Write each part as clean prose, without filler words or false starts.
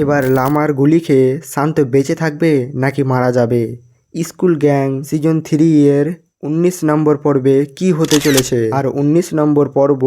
এবার লামার গুলি খেয়ে শান্ত বেঁচে থাকবে নাকি মারা যাবে? স্কুল গ্যাং সিজন 3 এর 19 নম্বর পর্বে কি হতে চলেছে, আর 19 নম্বর পর্ব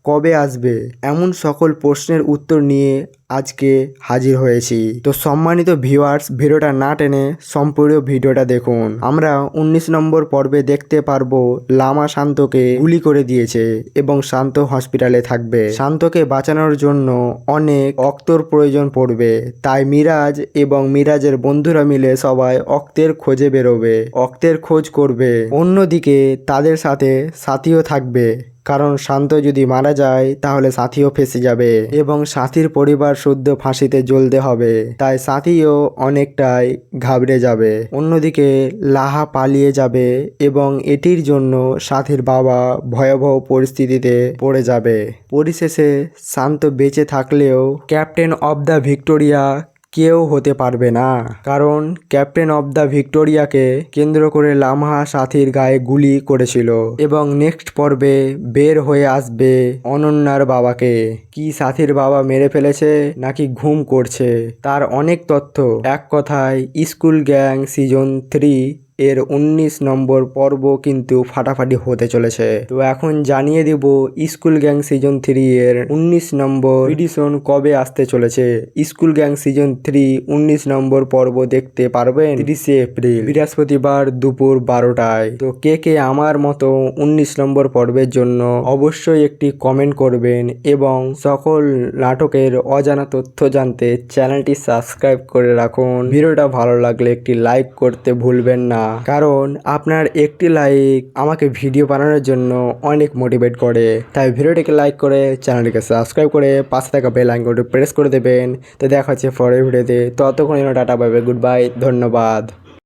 কবে আসবে, এমন সকল প্রশ্নের উত্তর নিয়ে আজকে হাজির হয়েছি। তো সম্মানিত ভিউয়ার্স, ভিডিওটা না টেনে সম্পূর্ণ ভিডিওটা দেখুন। আমরা 19 নম্বর পর্বে দেখতে পারবো লামা শান্তকে গুলি করে দিয়েছে এবং শান্ত হসপিটালে থাকবে। শান্তকে বাঁচানোর জন্য অনেক অক্তর প্রয়োজন পড়বে, তাই মিরাজ এবং মিরাজের বন্ধুরা মিলে সবাই অক্তের খোঁজে বেরোবে, অক্তের খোঁজ করবে। অন্যদিকে তাদের সাথে সাথীও থাকবে, কারণ শান্ত যদি মারা যায় তাহলে সাথীও ফেঁসে যাবে এবং সাথীর পরিবার শুদ্ধ ফাঁসিতে জ্বলতে হবে, তাই সাথীও অনেকটাই ঘাবড়ে যাবে। অন্যদিকে লাহা পালিয়ে যাবে এবং এটির জন্য সাথীর বাবা ভয়াবহ পরিস্থিতিতে পড়ে যাবে। পরিশেষে শান্ত বেঁচে থাকলেও ক্যাপ্টেন অব দ্য ভিক্টোরিয়া কেউ হতে পারবে না, কারণ ক্যাপ্টেন অব দ্য ভিক্টোরিয়াকে কেন্দ্র করে লামহা সাথীর গায়ে গুলি করেছিল। এবং নেক্সট পর্বে বের হয়ে আসবে অনন্যার বাবাকে। কি সাথীর বাবা মেরে ফেলেছে নাকি ঘুম করছে, তার অনেক তথ্য এক কথায় স্কুল গ্যাং সিজন 3 এর 19 নম্বর পর্ব কিন্তু ফাটাফাটি হতে চলেছে। তো এখন জানিয়ে দেব স্কুল গ্যাং সিজন 3 এর 19 নম্বর এডিশন কবে আসতে চলেছে। স্কুল গ্যাং সিজন 3 19 নম্বর পর্ব দেখতে পারবেন 30 এপ্রিল বৃহস্পতিবার দুপুর 12টায়। তো কে কে আমার মতো 19 নম্বর পর্বের জন্য অবশ্যই একটি কমেন্ট করবেন এবং সকল নাটকের অজানা তথ্য জানতে চ্যানেলটি সাবস্ক্রাইব করে রাখুন। ভিডিওটা ভালো লাগলে একটি লাইক করতে ভুলবেন না, কারণ আপনার একটি লাইক আমাকে ভিডিও বানানোর জন্য অনেক মোটিভেট করে। তাই ভিডিওটিকে লাইক করে চ্যানেলটিকে সাবস্ক্রাইব করে পাশে থাকা বেল আইকনটি প্রেস করে দেবেন। তো দেখা হচ্ছে পরের ভিডিওতে, ততক্ষণ tata, bye bye, good bye, ধন্যবাদ।